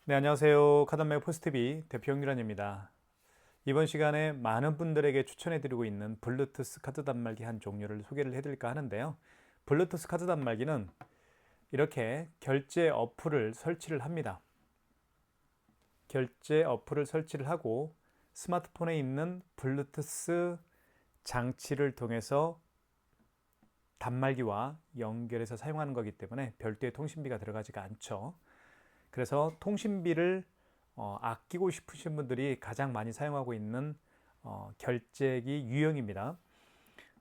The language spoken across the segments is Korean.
네, 안녕하세요. 카드맵 포스트비 대표 영유란입니다. 이번 시간에 많은 분들에게 추천해드리고 있는 블루투스 카드 단말기 한 종류를 소개를 해드릴까 하는데요. 블루투스 카드 단말기는 이렇게 결제 어플을 설치를 합니다. 결제 어플을 설치를 하고 스마트폰에 있는 블루투스 장치를 통해서 단말기와 연결해서 사용하는 거기 때문에 별도의 통신비가 들어가지가 않죠. 그래서 통신비를 아끼고 싶으신 분들이 가장 많이 사용하고 있는 결제기 유형입니다.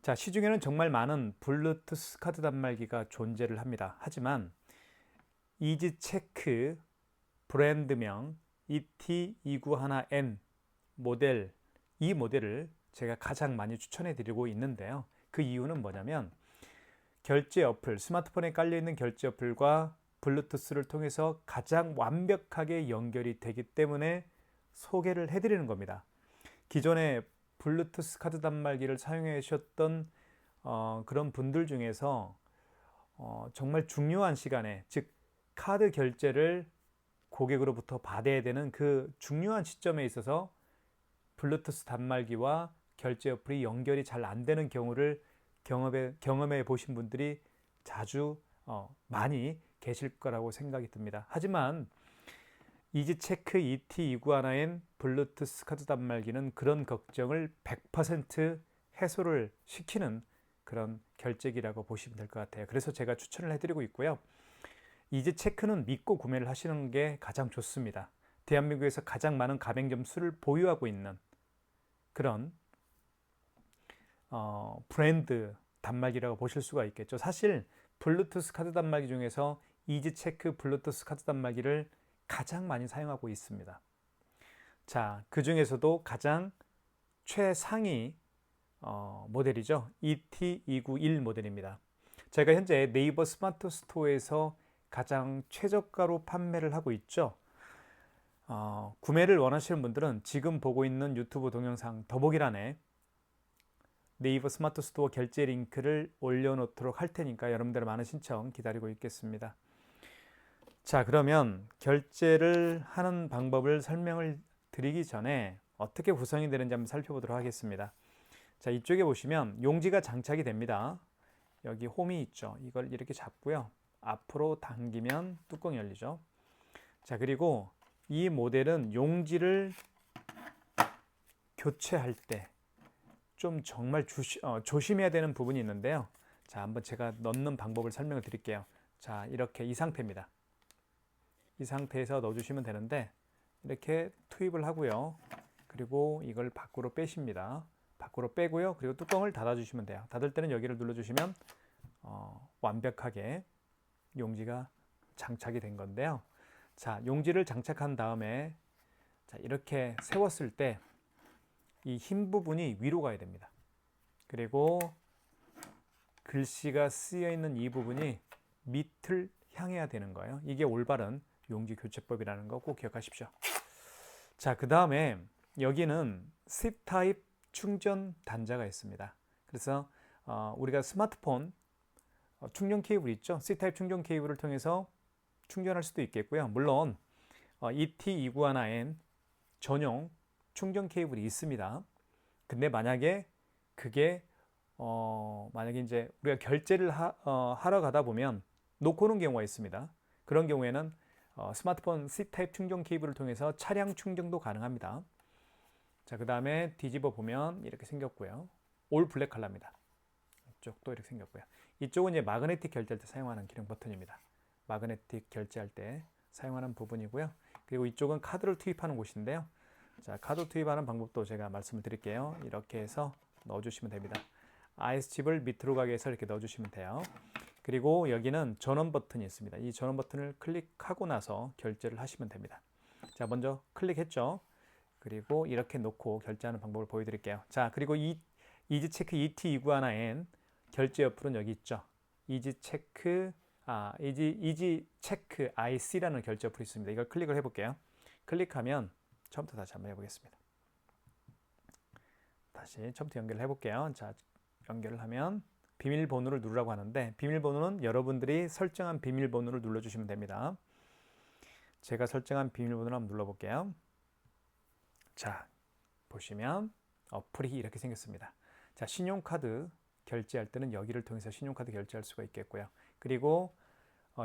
자, 시중에는 정말 많은 블루투스 카드 단말기가 존재를 합니다. 하지만 이지체크 브랜드명 ET291N 모델, 이 모델을 제가 가장 많이 추천해 드리고 있는데요. 그 이유는 뭐냐면 결제 어플, 스마트폰에 깔려 있는 결제 어플과 블루투스를 통해서 가장 완벽하게 연결이 되기 때문에 소개를 해드리는 겁니다. 기존에 블루투스 카드 단말기를 사용해 주셨던 그런 분들 중에서 정말 중요한 시간에, 즉 카드 결제를 고객으로부터 받아야 되는 그 중요한 시점에 있어서 블루투스 단말기와 결제 어플이 연결이 잘 안 되는 경우를 경험해 보신 분들이 자주 많이 계실 거라고 생각이 듭니다. 하지만 이지체크 ET291N 블루투스 카드 단말기는 그런 걱정을 100% 해소를 시키는 그런 결제기라고 보시면 될 것 같아요. 그래서 제가 추천을 해드리고 있고요. 이지체크는 믿고 구매를 하시는 게 가장 좋습니다. 대한민국에서 가장 많은 가맹점 수를 보유하고 있는 그런 브랜드 단말기라고 보실 수가 있겠죠. 사실 블루투스 카드 단말기 중에서 이지체크 블루투스 카드 단말기를 가장 많이 사용하고 있습니다. 자, 그 중에서도 가장 최상위 모델이죠. ET291 모델입니다. 제가 현재 네이버 스마트 스토어에서 가장 최저가로 판매를 하고 있죠. 구매를 원하시는 분들은 지금 보고 있는 유튜브 동영상 더보기란에 네이버 스마트 스토어 결제 링크를 올려놓도록 할 테니까 여러분들의 많은 신청 기다리고 있겠습니다. 자, 그러면 결제를 하는 방법을 설명을 드리기 전에 어떻게 구성이 되는지 한번 살펴보도록 하겠습니다. 자, 이쪽에 보시면 용지가 장착이 됩니다. 여기 홈이 있죠. 이걸 이렇게 잡고요. 앞으로 당기면 뚜껑이 열리죠. 자, 그리고 이 모델은 용지를 교체할 때 좀 정말 조심해야 되는 부분이 있는데요. 자, 한번 제가 넣는 방법을 설명을 드릴게요. 자, 이렇게 이 상태입니다. 이 상태에서 넣어주시면 되는데 이렇게 투입을 하고요. 그리고 이걸 밖으로 빼십니다. 밖으로 빼고요. 그리고 뚜껑을 닫아주시면 돼요. 닫을 때는 여기를 눌러주시면 완벽하게 용지가 장착이 된 건데요. 자, 용지를 장착한 다음에 자, 이렇게 세웠을 때 이 흰 부분이 위로 가야 됩니다. 그리고 글씨가 쓰여 있는 이 부분이 밑을 향해야 되는 거예요. 이게 올바른 용지 교체법이라는 거 꼭 기억하십시오. 자, 그 다음에 여기는 C타입 충전 단자가 있습니다. 그래서 우리가 스마트폰 충전 케이블 있죠? C타입 충전 케이블을 통해서 충전할 수도 있겠고요. 물론 ET291N 전용 충전 케이블이 있습니다. 근데 만약에 그게 만약에 이제 우리가 결제를 하러 가다 보면 놓고 오는 경우가 있습니다. 그런 경우에는 스마트폰 C타입 충전 케이블을 통해서 차량 충전도 가능합니다. 자, 그 다음에 뒤집어 보면 이렇게 생겼고요. 올 블랙 컬러입니다. 이쪽도 이렇게 생겼고요. 이쪽은 이제 마그네틱 결제할 때 사용하는 기능 버튼입니다. 마그네틱 결제할 때 사용하는 부분이고요. 그리고 이쪽은 카드를 투입하는 곳인데요. 자, 카드 투입하는 방법도 제가 말씀을 드릴게요. 이렇게 해서 넣어주시면 됩니다. IS칩을 밑으로 가게 해서 이렇게 넣어주시면 돼요. 그리고 여기는 전원 버튼이 있습니다. 이 전원 버튼을 클릭하고 나서 결제를 하시면 됩니다. 자, 먼저 클릭했죠. 그리고 이렇게 놓고 결제하는 방법을 보여드릴게요. 자, 그리고 이지체크 ET291N 결제 어플은 여기 있죠. 이지체크 IC라는 결제 어플이 있습니다. 이걸 클릭을 해볼게요. 클릭하면 처음부터 다시 한번 해보겠습니다. 다시 처음부터 연결을 해볼게요. 자, 연결을 하면 비밀번호를 누르라고 하는데 비밀번호는 여러분들이 설정한 비밀번호를 눌러주시면 됩니다. 제가 설정한 비밀번호를 한번 눌러볼게요. 자, 보시면 어플이 이렇게 생겼습니다. 자, 신용카드 결제할 때는 여기를 통해서 신용카드 결제할 수가 있겠고요. 그리고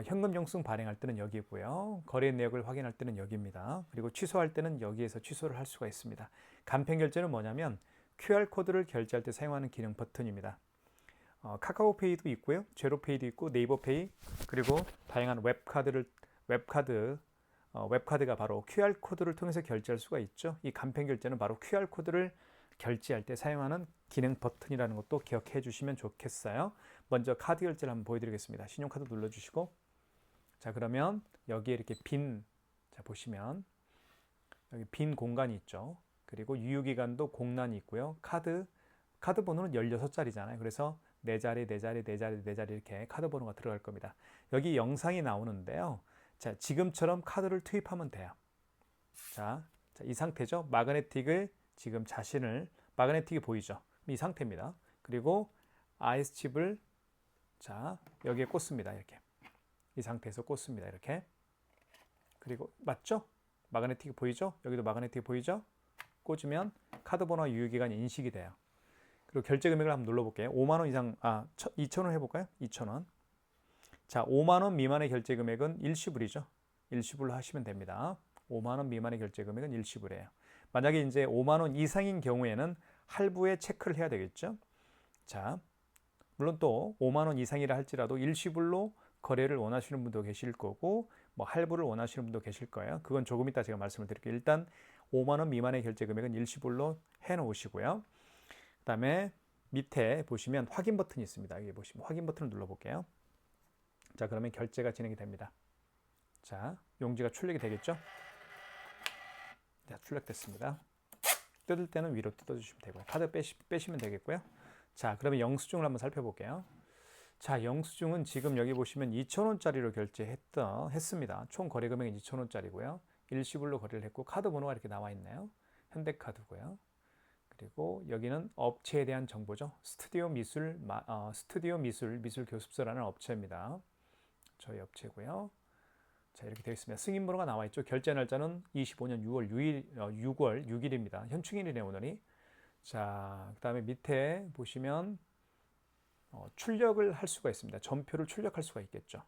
현금 영수증 발행할 때는 여기고요. 거래 내역을 확인할 때는 여기입니다. 그리고 취소할 때는 여기에서 취소를 할 수가 있습니다. 간편 결제는 뭐냐면 QR코드를 결제할 때 사용하는 기능 버튼입니다. 카카오페이도 있고요. 제로페이도 있고 네이버페이 그리고 다양한 웹카드가 바로 QR코드를 통해서 결제할 수가 있죠. 이 간편 결제는 바로 QR코드를 결제할 때 사용하는 기능 버튼이라는 것도 기억해 주시면 좋겠어요. 먼저 카드 결제를 한번 보여드리겠습니다. 신용카드 눌러주시고 자, 그러면 여기에 이렇게 자, 보시면 여기 빈 공간이 있죠. 그리고 유효기간도 공란이 있고요. 카드 번호는 16자리잖아요. 그래서 4자리, 4자리, 4자리, 4자리 이렇게 카드 번호가 들어갈 겁니다. 여기 영상이 나오는데요. 자, 지금처럼 카드를 투입하면 돼요. 자, 이 상태죠. 마그네틱이 보이죠. 이 상태입니다. 그리고 IS칩을 자, 여기에 꽂습니다. 이렇게. 이 상태에서 꽂습니다. 이렇게. 그리고 맞죠? 마그네틱이 보이죠? 여기도 마그네틱이 보이죠? 꽂으면 카드 번호와 유효기간이 인식이 돼요. 그리고 결제 금액을 한번 눌러볼게요. 5만 원 이상, 2,000원 해볼까요? 2,000원. 자, 5만 원 미만의 결제 금액은 일시불이죠. 일시불로 하시면 됩니다. 5만 원 미만의 결제 금액은 일시불이에요. 만약에 이제 5만 원 이상인 경우에는 할부에 체크를 해야 되겠죠. 자, 물론 또 5만 원 이상이라 할지라도 일시불로 거래를 원하시는 분도 계실 거고 뭐 할부를 원하시는 분도 계실 거예요. 그건 조금 이따 제가 말씀을 드릴게요. 일단 5만 원 미만의 결제 금액은 일시불로 해 놓으시고요. 그다음에 밑에 보시면 확인 버튼이 있습니다. 여기 보시면 확인 버튼을 눌러 볼게요. 자, 그러면 결제가 진행이 됩니다. 자, 용지가 출력이 되겠죠? 자, 출력됐습니다. 뜯을 때는 위로 뜯어주시면 되고요. 카드 빼시면 되겠고요. 자, 그러면 영수증을 한번 살펴볼게요. 자, 영수증은 지금 여기 보시면 2,000원짜리로 했습니다. 총 거래 금액은 2,000원짜리고요. 일시불로 거래를 했고 카드 번호가 이렇게 나와 있네요. 현대카드고요. 그리고 여기는 업체에 대한 정보죠. 스튜디오 미술 교습소라는 업체입니다. 저희 업체고요. 자, 이렇게 되어 있습니다. 승인번호가 나와 있죠. 결제 날짜는 25년 6월 6일입니다. 현충일이네 오늘이. 자, 그다음에 밑에 보시면 출력을 할 수가 있습니다. 전표를 출력할 수가 있겠죠.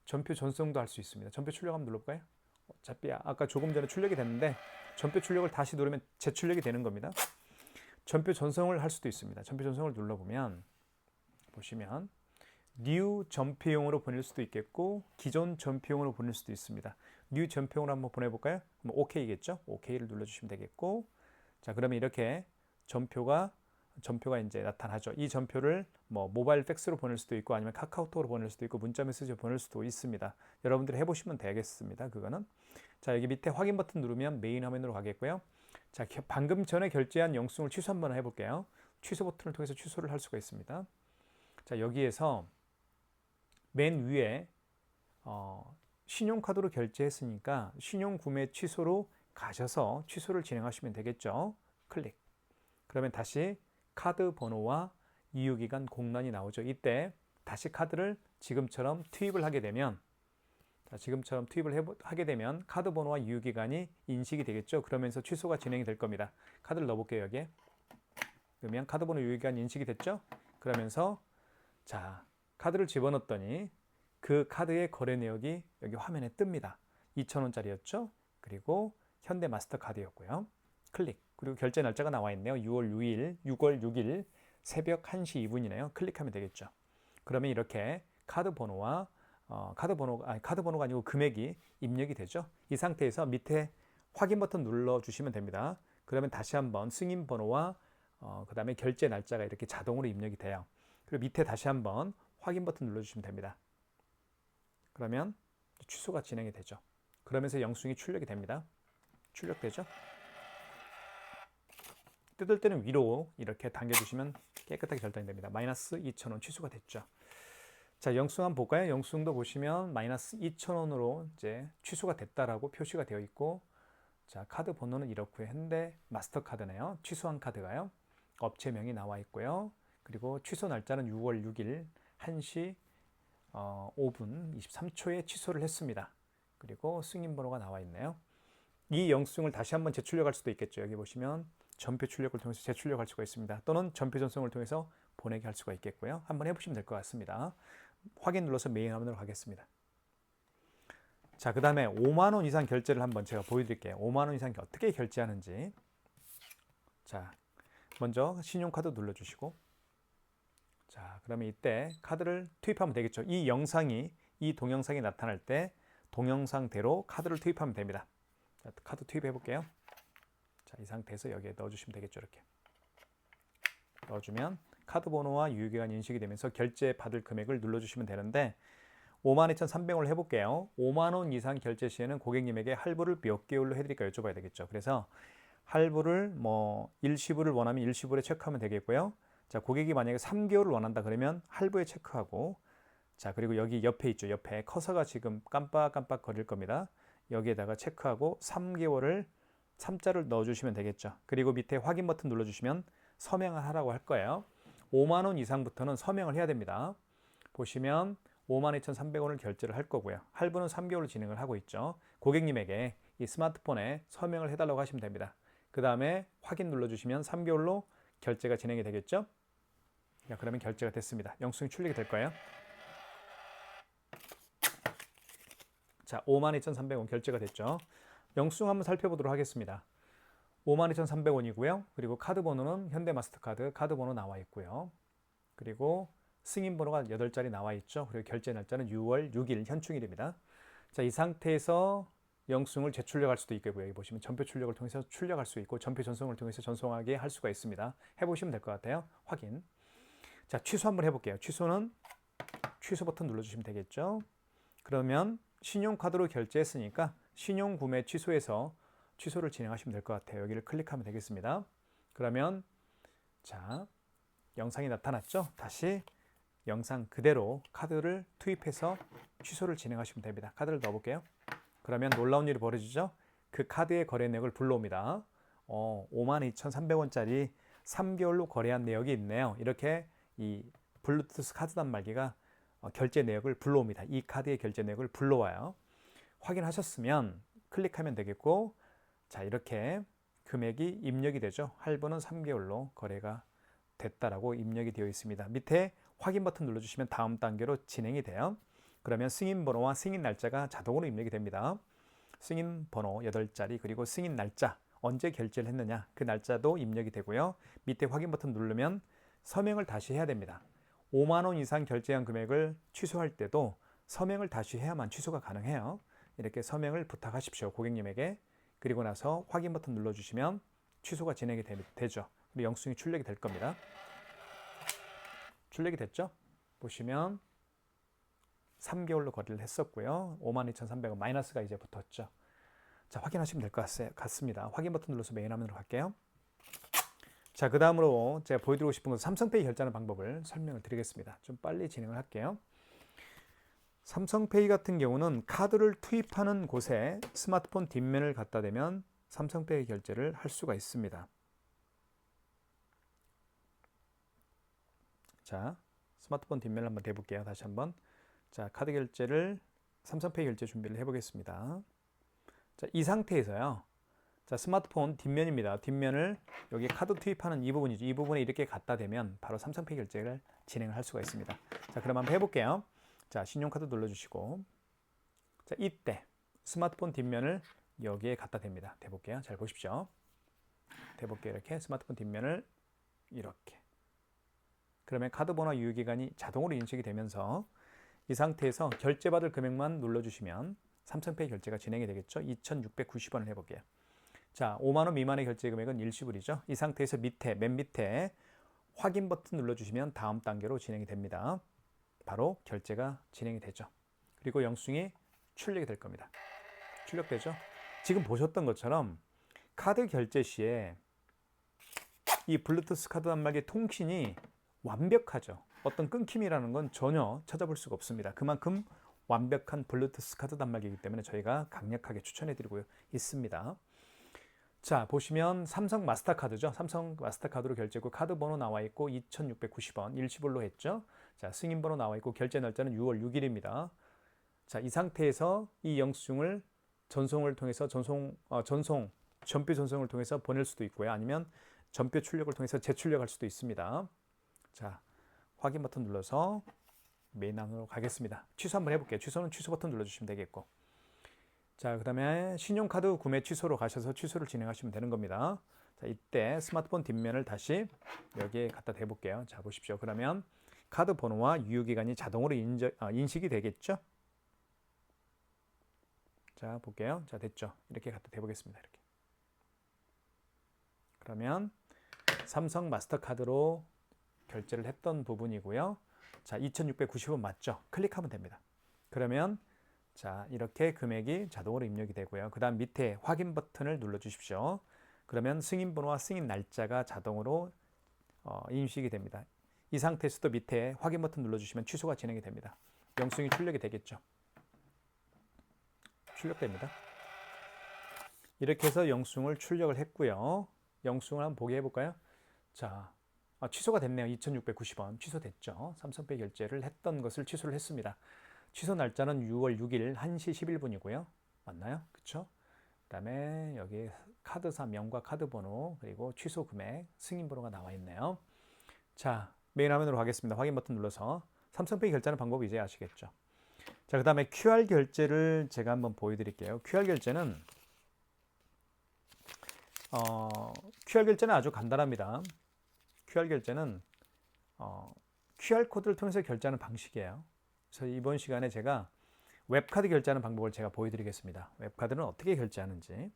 전표 전송도 할 수 있습니다. 전표 출력 한번 눌러볼까요? 어차피 아까 조금 전에 출력이 됐는데 전표 출력을 다시 누르면 재출력이 되는 겁니다. 전표 전송을 할 수도 있습니다. 전표 전송을 눌러보면 보시면 new 전표용으로 보낼 수도 있겠고 기존 전표용으로 보낼 수도 있습니다. new 전표용으로 한번 보내볼까요? 그럼 OK겠죠? OK를 눌러주시면 되겠고 자, 그러면 이렇게 전표가 이제 나타나죠. 이 전표를 뭐 모바일 팩스로 보낼 수도 있고 아니면 카카오톡으로 보낼 수도 있고 문자 메시지로 보낼 수도 있습니다. 여러분들이 해보시면 되겠습니다. 그거는 자, 여기 밑에 확인 버튼 누르면 메인 화면으로 가겠고요. 자, 방금 전에 결제한 영수증을 취소 한번 해볼게요. 취소 버튼을 통해서 취소를 할 수가 있습니다. 자, 여기에서 맨 위에 신용카드로 결제했으니까 신용구매 취소로 가셔서 취소를 진행하시면 되겠죠. 클릭. 그러면 다시 카드 번호와 유효기간 공란이 나오죠. 이때 다시 카드를 지금처럼 투입을 하게 되면 카드 번호와 유효기간이 인식이 되겠죠. 그러면서 취소가 진행이 될 겁니다. 카드를 넣어볼게요. 여기에. 그러면 카드 번호 유효기간 인식이 됐죠. 그러면서 자, 카드를 집어넣었더니 그 카드의 거래 내역이 여기 화면에 뜹니다. 2,000원짜리였죠. 그리고 현대 마스터카드였고요. 클릭. 그리고 결제 날짜가 나와 있네요. 6월 6일 새벽 1시 2분이네요. 클릭하면 되겠죠. 그러면 이렇게 카드 번호가 아니고 금액이 입력이 되죠. 이 상태에서 밑에 확인 버튼 눌러 주시면 됩니다. 그러면 다시 한번 승인 번호와 그 다음에 결제 날짜가 이렇게 자동으로 입력이 돼요. 그리고 밑에 다시 한번 확인 버튼 눌러 주시면 됩니다. 그러면 취소가 진행이 되죠. 그러면서 영수증이 출력이 됩니다. 출력되죠. 뜯을 때는 위로 이렇게 당겨주시면 깨끗하게 결정이 됩니다. 마이너스 2,000원 취소가 됐죠. 자, 영수증 한번 볼까요? 영수증도 보시면 마이너스 2,000원으로 이제 취소가 됐다라고 표시가 되어 있고, 자, 카드 번호는 이렇고요. 현대 마스터카드네요. 취소한 카드가요. 업체명이 나와 있고요. 그리고 취소 날짜는 6월 6일 1시 5분 23초에 취소를 했습니다. 그리고 승인번호가 나와 있네요. 이 영수증을 다시 한번 재출력할 수도 있겠죠. 여기 보시면 전표 출력을 통해서 재출력할 수가 있습니다. 또는 전표 전송을 통해서 보내게 할 수가 있겠고요. 한번 해보시면 될 것 같습니다. 확인 눌러서 메인 화면으로 가겠습니다. 자, 그 다음에 5만 원 이상 결제를 한번 제가 보여드릴게요. 5만 원 이상 어떻게 결제하는지. 자, 먼저 신용카드 눌러주시고, 자, 그러면 이때 카드를 투입하면 되겠죠. 이 동영상이 나타날 때 동영상대로 카드를 투입하면 됩니다. 자, 카드 투입해 볼게요. 자, 이 상태에서 여기에 넣어주시면 되겠죠. 이렇게 넣어주면 카드 번호와 유효기간이 인식이 되면서 결제 받을 금액을 눌러주시면 되는데 52,300원을 해볼게요. 5만 원 이상 결제 시에는 고객님에게 할부를 몇 개월로 해드릴까 여쭤봐야 되겠죠. 그래서 할부를 일시불을 원하면 일시불에 체크하면 되겠고요. 자, 고객이 만약에 3개월을 원한다 그러면 할부에 체크하고, 자, 그리고 여기 옆에 있죠. 옆에 커서가 지금 깜빡깜빡 거릴 겁니다. 여기에다가 체크하고 3개월을 3자를 넣어주시면 되겠죠. 그리고 밑에 확인 버튼 눌러주시면 서명을 하라고 할 거예요. 5만 원 이상부터는 서명을 해야 됩니다. 보시면 52,300원을 결제를 할 거고요. 할부는 3개월로 진행을 하고 있죠. 고객님에게 이 스마트폰에 서명을 해달라고 하시면 됩니다. 그 다음에 확인 눌러주시면 3개월로 결제가 진행이 되겠죠. 자, 그러면 결제가 됐습니다. 영수증이 출력이 될 거예요. 자, 52,300원 결제가 됐죠. 영수증 한번 살펴보도록 하겠습니다. 52,300원이고요. 그리고 카드 번호는 현대마스터카드 카드 번호 나와 있고요. 그리고 승인 번호가 8자리 나와 있죠. 그리고 결제 날짜는 6월 6일 현충일입니다. 자, 이 상태에서 영수증을 재출력할 수도 있고요. 여기 보시면 전표 출력을 통해서 출력할 수 있고 전표 전송을 통해서 전송하게 할 수가 있습니다. 해보시면 될 것 같아요. 확인. 자, 취소 한번 해볼게요. 취소는 취소 버튼 눌러주시면 되겠죠. 그러면 신용카드로 결제했으니까 신용구매 취소해서 취소를 진행하시면 될 것 같아요. 여기를 클릭하면 되겠습니다. 그러면 자, 영상이 나타났죠? 다시 영상 그대로 카드를 투입해서 취소를 진행하시면 됩니다. 카드를 넣어볼게요. 그러면 놀라운 일이 벌어지죠? 그 카드의 거래 내역을 불러옵니다. 52,300원짜리 3개월로 거래한 내역이 있네요. 이렇게 이 블루투스 카드 단말기가 결제 내역을 불러옵니다. 이 카드의 결제 내역을 불러와요. 확인하셨으면 클릭하면 되겠고, 자, 이렇게 금액이 입력이 되죠. 할부는 3개월로 거래가 됐다라고 입력이 되어 있습니다. 밑에 확인 버튼 눌러주시면 다음 단계로 진행이 돼요. 그러면 승인 번호와 승인 날짜가 자동으로 입력이 됩니다. 승인 번호 8자리 그리고 승인 날짜 언제 결제를 했느냐 그 날짜도 입력이 되고요. 밑에 확인 버튼 누르면 서명을 다시 해야 됩니다. 5만 원 이상 결제한 금액을 취소할 때도 서명을 다시 해야만 취소가 가능해요. 이렇게 서명을 부탁하십시오. 고객님에게. 그리고 나서 확인 버튼 눌러주시면 취소가 진행이 되죠. 그리고 영수증이 출력이 될 겁니다. 출력이 됐죠? 보시면 3개월로 거래를 했었고요. 52,300원 마이너스가 이제 붙었죠. 자, 확인하시면 될 것 같습니다. 확인 버튼 눌러서 메인 화면으로 갈게요. 자, 그 다음으로 제가 보여드리고 싶은 것은 삼성페이 결제하는 방법을 설명을 드리겠습니다. 좀 빨리 진행을 할게요. 삼성페이 같은 경우는 카드를 투입하는 곳에 스마트폰 뒷면을 갖다 대면 삼성페이 결제를 할 수가 있습니다. 자, 스마트폰 뒷면을 한번 대볼게요. 다시 한번. 자, 카드 결제를 삼성페이 결제 준비를 해보겠습니다. 자, 이 상태에서요. 자, 스마트폰 뒷면입니다. 뒷면을 여기 카드 투입하는 이 부분이죠. 이 부분에 이렇게 갖다 대면 바로 삼성페이 결제를 진행을 할 수가 있습니다. 자, 그럼 한번 해볼게요. 자, 신용카드 눌러주시고, 자, 이때 스마트폰 뒷면을 여기에 갖다 댑니다. 대볼게요. 잘 보십시오. 대볼게요. 이렇게 스마트폰 뒷면을 이렇게. 그러면 카드 번호 유효기간이 자동으로 인식이 되면서 이 상태에서 결제받을 금액만 눌러주시면 삼성페이 결제가 진행이 되겠죠. 2,690원을 해볼게요. 자, 5만 원 미만의 결제 금액은 일시불이죠. 이 상태에서 맨 밑에 확인 버튼 눌러주시면 다음 단계로 진행이 됩니다. 바로 결제가 진행이 되죠. 그리고 영수증이 출력이 될 겁니다. 출력되죠. 지금 보셨던 것처럼 카드 결제 시에 이 블루투스 카드 단말기 통신이 완벽하죠. 어떤 끊김이라는 건 전혀 찾아볼 수가 없습니다. 그만큼 완벽한 블루투스 카드 단말기이기 때문에 저희가 강력하게 추천해드리고 있습니다. 자, 보시면 삼성 마스터카드죠. 삼성 마스터카드로 결제했고 카드 번호 나와 있고 2,690원 일시불로 했죠. 자, 승인 번호 나와 있고 결제 날짜는 6월 6일입니다. 자, 이 상태에서 이 영수증을 전송을 통해서 전표 전송을 통해서 보낼 수도 있고요. 아니면 전표 출력을 통해서 재출력할 수도 있습니다. 자, 확인 버튼 눌러서 메인 화면으로 가겠습니다. 취소 한번 해볼게요. 취소는 취소 버튼 눌러주시면 되겠고. 자, 그 다음에 신용카드 구매 취소로 가셔서 취소를 진행하시면 되는 겁니다. 자, 이때 스마트폰 뒷면을 다시 여기에 갖다 대볼게요. 자, 보십시오. 그러면 카드 번호와 유효기간이 자동으로 인식이 되겠죠? 자, 볼게요. 자, 됐죠? 이렇게 갖다 대보겠습니다. 이렇게. 그러면 삼성 마스터카드로 결제를 했던 부분이고요. 자, 2,690원 맞죠? 클릭하면 됩니다. 그러면 자, 이렇게 금액이 자동으로 입력이 되고요. 그 다음 밑에 확인 버튼을 눌러 주십시오. 그러면 승인 번호와 승인 날짜가 자동으로 인식이 됩니다. 이 상태에서도 밑에 확인 버튼 눌러 주시면 취소가 진행이 됩니다. 영수증이 출력이 되겠죠. 출력됩니다. 이렇게 해서 영수증을 출력을 했고요. 영수증을 한번 보게 해볼까요? 자, 취소가 됐네요. 2,690원 취소됐죠. 삼성페이 결제를 했던 것을 취소를 했습니다. 취소 날짜는 6월 6일 1시 11분이고요. 맞나요? 그렇죠? 그 다음에 여기 카드사 명과 카드 번호 그리고 취소 금액, 승인 번호가 나와 있네요. 자, 메인 화면으로 가겠습니다. 확인 버튼 눌러서 삼성페이 결제하는 방법 이제 아시겠죠? 자, 그 다음에 QR 결제를 제가 한번 보여드릴게요. QR 결제는 아주 간단합니다. QR 결제는 QR 코드를 통해서 결제하는 방식이에요. 그래서 이번 시간에 제가 웹카드 결제하는 방법을 제가 보여드리겠습니다. 웹카드는 어떻게 결제하는지.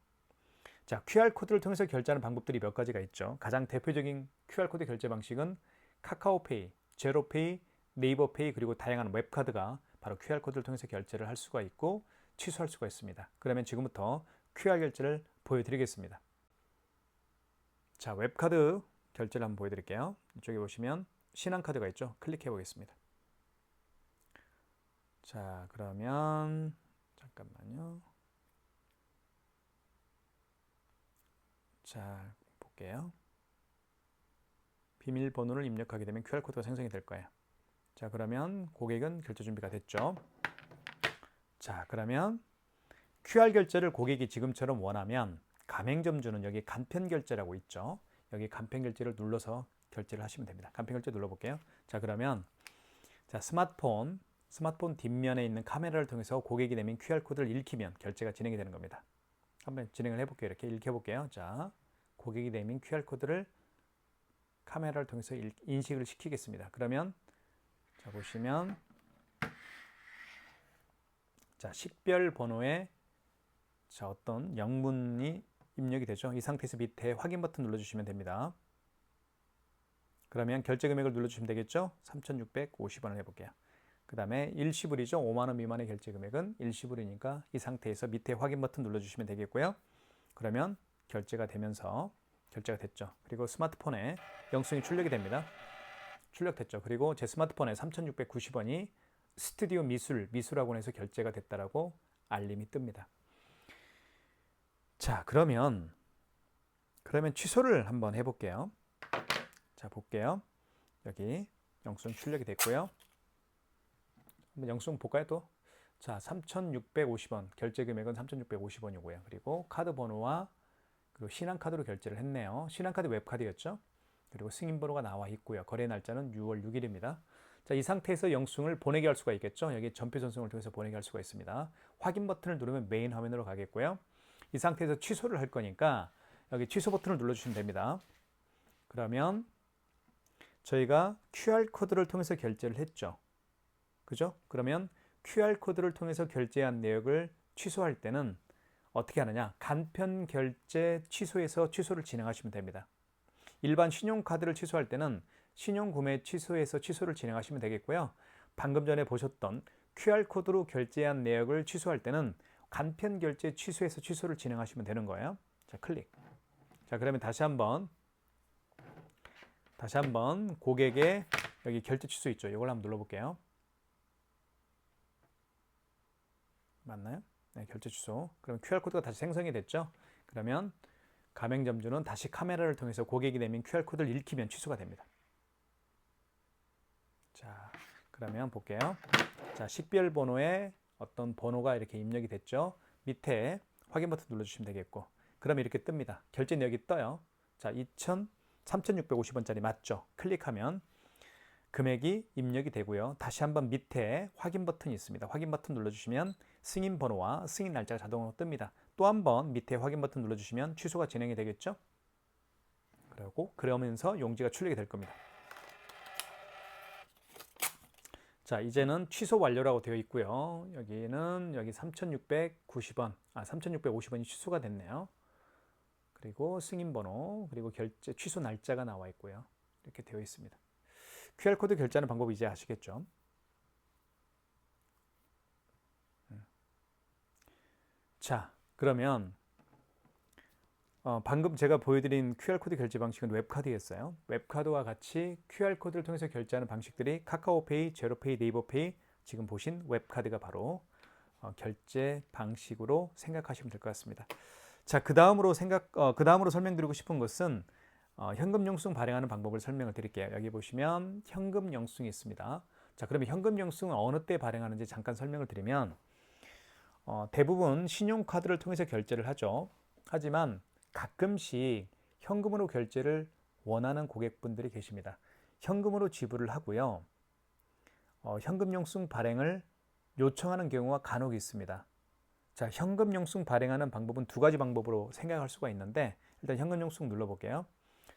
자, QR 코드를 통해서 결제하는 방법들이 몇 가지가 있죠. 가장 대표적인 QR 코드 결제 방식은 카카오페이, 제로페이, 네이버페이 그리고 다양한 웹카드가 바로 QR 코드를 통해서 결제를 할 수가 있고 취소할 수가 있습니다. 그러면 지금부터 QR 결제를 보여드리겠습니다. 자, 웹카드 결제를 한번 보여드릴게요. 이쪽에 보시면 신한카드가 있죠. 클릭해 보겠습니다. 자, 그러면 잠깐만요. 자, 볼게요. 비밀번호를 입력하게 되면 QR코드가 생성이 될 거예요. 자, 그러면 고객은 결제 준비가 됐죠. 자, 그러면 QR 결제를 고객이 지금처럼 원하면 가맹점주는 여기 간편 결제라고 있죠. 여기 간편 결제를 눌러서 결제를 하시면 됩니다. 간편 결제 눌러볼게요. 자, 그러면 자, 스마트폰 뒷면에 있는 카메라를 통해서 고객이 내민 QR코드를 읽히면 결제가 진행이 되는 겁니다. 한번 진행을 해볼게요. 이렇게 읽혀볼게요. 자, 고객이 내민 QR코드를 카메라를 통해서 인식을 시키겠습니다. 그러면 자, 보시면 자, 식별 번호에 자, 어떤 영문이 입력이 되죠. 이 상태에서 밑에 확인 버튼 눌러주시면 됩니다. 그러면 결제 금액을 눌러주시면 되겠죠. 3,650원을 해볼게요. 그 다음에 일시불이죠. 5만원 미만의 결제 금액은 일시불이니까 이 상태에서 밑에 확인 버튼 눌러주시면 되겠고요. 그러면 결제가 되면서 결제가 됐죠. 그리고 스마트폰에 영수증이 출력이 됩니다. 출력됐죠. 그리고 제 스마트폰에 3,690원이 스튜디오 미술학원에서 결제가 됐다라고 알림이 뜹니다. 자, 그러면 취소를 한번 해볼게요. 자, 볼게요. 여기 영수증 출력이 됐고요. 한번 영수증 볼까요 또? 자, 3,650원 결제 금액은 3,650원이고요. 그리고 카드 번호와 그리고 신한카드로 결제를 했네요. 신한카드 웹카드였죠. 그리고 승인번호가 나와 있고요. 거래 날짜는 6월 6일입니다. 자, 이 상태에서 영수증을 보내게 할 수가 있겠죠. 여기 전표 전송을 통해서 보내게 할 수가 있습니다. 확인 버튼을 누르면 메인 화면으로 가겠고요. 이 상태에서 취소를 할 거니까 여기 취소 버튼을 눌러주시면 됩니다. 그러면 저희가 QR코드를 통해서 결제를 했죠. 그죠? 그러면 QR코드를 통해서 결제한 내역을 취소할 때는 어떻게 하느냐? 간편 결제 취소에서 취소를 진행하시면 됩니다. 일반 신용카드를 취소할 때는 신용구매 취소에서 취소를 진행하시면 되겠고요. 방금 전에 보셨던 QR코드로 결제한 내역을 취소할 때는 간편 결제 취소에서 취소를 진행하시면 되는 거예요. 자, 클릭. 자, 그러면 다시 한번 고객의 여기 결제 취소 있죠. 이걸 한번 눌러볼게요. 맞나요? 네, 결제 취소. 그러면 QR코드가 다시 생성이 됐죠. 그러면 가맹점주는 다시 카메라를 통해서 고객이 내민 QR코드를 읽히면 취소가 됩니다. 자, 그러면 볼게요. 자, 식별 번호에 어떤 번호가 이렇게 입력이 됐죠. 밑에 확인 버튼 눌러주시면 되겠고, 그러면 이렇게 뜹니다. 결제 내역이 떠요. 자, 3,650원짜리 맞죠? 클릭하면 금액이 입력이 되고요. 다시 한번 밑에 확인 버튼이 있습니다. 확인 버튼 눌러주시면 승인 번호와 승인 날짜가 자동으로 뜹니다. 또 한번 밑에 확인 버튼 눌러주시면 취소가 진행이 되겠죠? 그러면서 용지가 출력이 될 겁니다. 자, 이제는 취소 완료라고 되어 있고요. 여기는 여기 3,690원, 3,650원이 취소가 됐네요. 그리고 승인 번호, 그리고 결제 취소 날짜가 나와 있고요. 이렇게 되어 있습니다. QR코드 결제하는 방법 이제 아시겠죠? 자, 그러면 방금 제가 보여드린 QR코드 결제 방식은 웹카드였어요. 웹카드와 같이 QR코드를 통해서 결제하는 방식들이 카카오페이, 제로페이, 네이버페이, 지금 보신 웹카드가 바로 결제 방식으로 생각하시면 될 것 같습니다. 자, 그 다음으로 설명드리고 싶은 것은 현금 영수증 발행하는 방법을 설명을 드릴게요. 여기 보시면 현금 영수증이 있습니다. 자, 그러면 현금 영수증은 어느 때 발행하는지 잠깐 설명을 드리면 대부분 신용카드를 통해서 결제를 하죠. 하지만 가끔씩 현금으로 결제를 원하는 고객분들이 계십니다. 현금으로 지불을 하고요. 현금 영수증 발행을 요청하는 경우가 간혹 있습니다. 자, 현금 영수증 발행하는 방법은 두 가지 방법으로 생각할 수가 있는데, 일단 현금 영수증 눌러볼게요.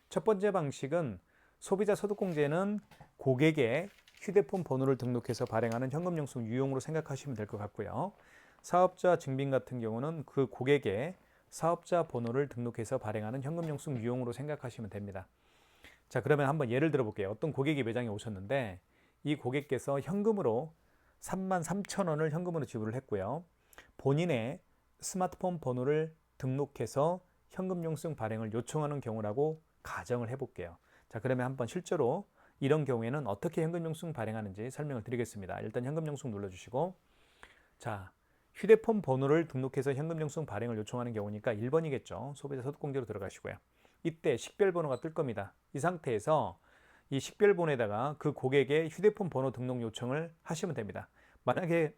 첫 번째 방식은 소비자 소득공제는 고객의 휴대폰 번호를 등록해서 발행하는 현금 영수증 유용으로 생각하시면 될 것 같고요. 사업자 증빙 같은 경우는 그 고객의 사업자 번호를 등록해서 발행하는 현금 영수증 유용으로 생각하시면 됩니다. 자, 그러면 한번 예를 들어 볼게요. 어떤 고객이 매장에 오셨는데 이 고객께서 현금으로 33,000원을 현금으로 지불을 했고요. 본인의 스마트폰 번호를 등록해서 현금 영수증 발행을 요청하는 경우라고 가정을 해볼게요. 자, 그러면 한번 실제로 이런 경우에는 어떻게 현금 영수증 발행하는지 설명을 드리겠습니다. 일단 현금 영수증 눌러주시고, 자, 휴대폰 번호를 등록해서 현금 영수증 발행을 요청하는 경우니까 1번이겠죠. 소비자 소득공제로 들어가시고요. 이때 식별번호가 뜰 겁니다. 이 상태에서 이 식별번호에다가 그 고객의 휴대폰 번호 등록 요청을 하시면 됩니다. 만약에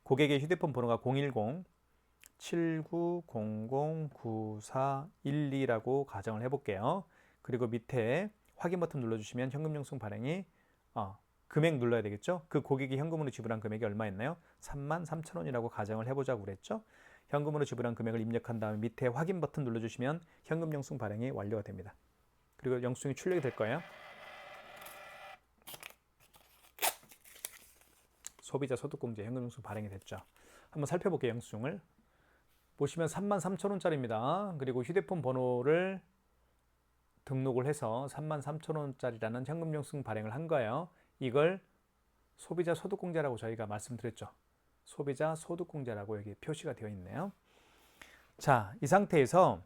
고객의 휴대폰 번호가 010-7900-9412라고 가정을 해볼게요. 그리고 밑에 확인 버튼 눌러주시면 현금 영수증 발행이 금액 눌러야 되겠죠? 그 고객이 현금으로 지불한 금액이 얼마였나요? 33,000원이라고 가정을 해보자고 그랬죠? 현금으로 지불한 금액을 입력한 다음에 밑에 확인 버튼 눌러주시면 현금 영수증 발행이 완료가 됩니다. 그리고 영수증이 출력이 될 거예요. 소비자 소득공제 현금 영수증 발행이 됐죠. 한번 살펴볼게요. 영수증을 보시면 33,000원짜리입니다. 그리고 휴대폰 번호를 등록을 해서 33,000원짜리라는 현금 영수증 발행을 한 거예요. 이걸 소비자 소득공제라고 저희가 말씀드렸죠. 소비자 소득공제라고 여기 표시가 되어 있네요. 자, 이 상태에서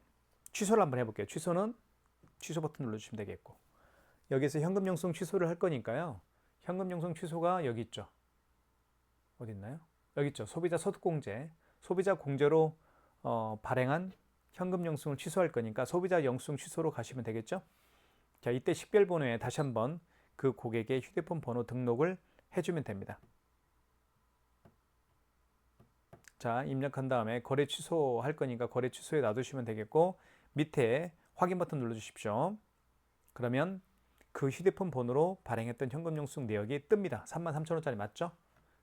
취소를 한번 해볼게요. 취소는 취소 버튼 눌러주시면 되겠고, 여기서 현금 영수증 취소를 할 거니까요. 현금 영수증 취소가 여기 있죠. 어디 있나요? 여기 있죠. 소비자 소득공제. 소비자 공제로 발행한 현금 영수증을 취소할 거니까 소비자 영수증 취소로 가시면 되겠죠. 자, 이때 식별번호에 다시 한번 그 고객의 휴대폰 번호 등록을 해주면 됩니다. 자, 입력한 다음에 거래 취소할 거니까 거래 취소에 놔두시면 되겠고, 밑에 확인 버튼 눌러주십시오. 그러면 그 휴대폰 번호로 발행했던 현금 영수증 내역이 뜹니다. 33,000원짜리 맞죠?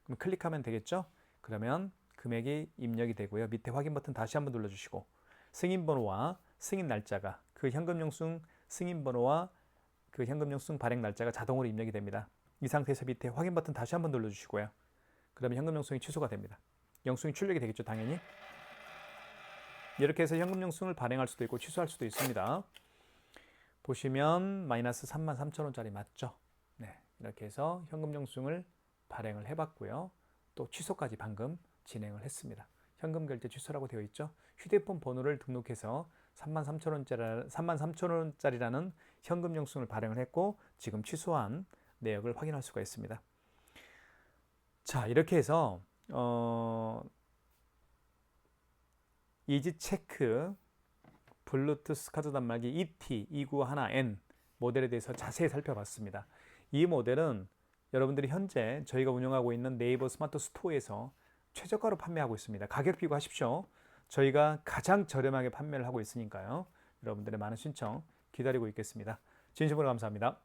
그럼 클릭하면 되겠죠? 그러면 금액이 입력이 되고요. 밑에 확인 버튼 다시 한번 눌러주시고, 승인 번호와 승인 날짜가, 그 현금 영수증 승인 번호와 그 현금 영수증 발행 날짜가 자동으로 입력이 됩니다. 이 상태에서 밑에 확인 버튼 다시 한번 눌러주시고요. 그러면 현금 영수증이 취소가 됩니다. 영수증이 출력이 되겠죠, 당연히. 이렇게 해서 현금 영수증을 발행할 수도 있고 취소할 수도 있습니다. 보시면 마이너스 33,000원짜리 맞죠? 네, 이렇게 해서 현금 영수증을 발행을 해봤고요. 또 취소까지 방금 진행을 했습니다. 현금 결제 취소라고 되어 있죠. 휴대폰 번호를 등록해서 33,000원짜리라는 현금 영수증을 발행을 했고 지금 취소한 내역을 확인할 수가 있습니다. 자, 이렇게 해서 이지체크 블루투스 카드 단말기 ET291N 모델에 대해서 자세히 살펴봤습니다. 이 모델은 여러분들이 현재 저희가 운영하고 있는 네이버 스마트 스토어에서 최저가로 판매하고 있습니다. 가격 비교하십시오. 저희가 가장 저렴하게 판매를 하고 있으니까요. 여러분들의 많은 신청 기다리고 있겠습니다. 진심으로 감사합니다.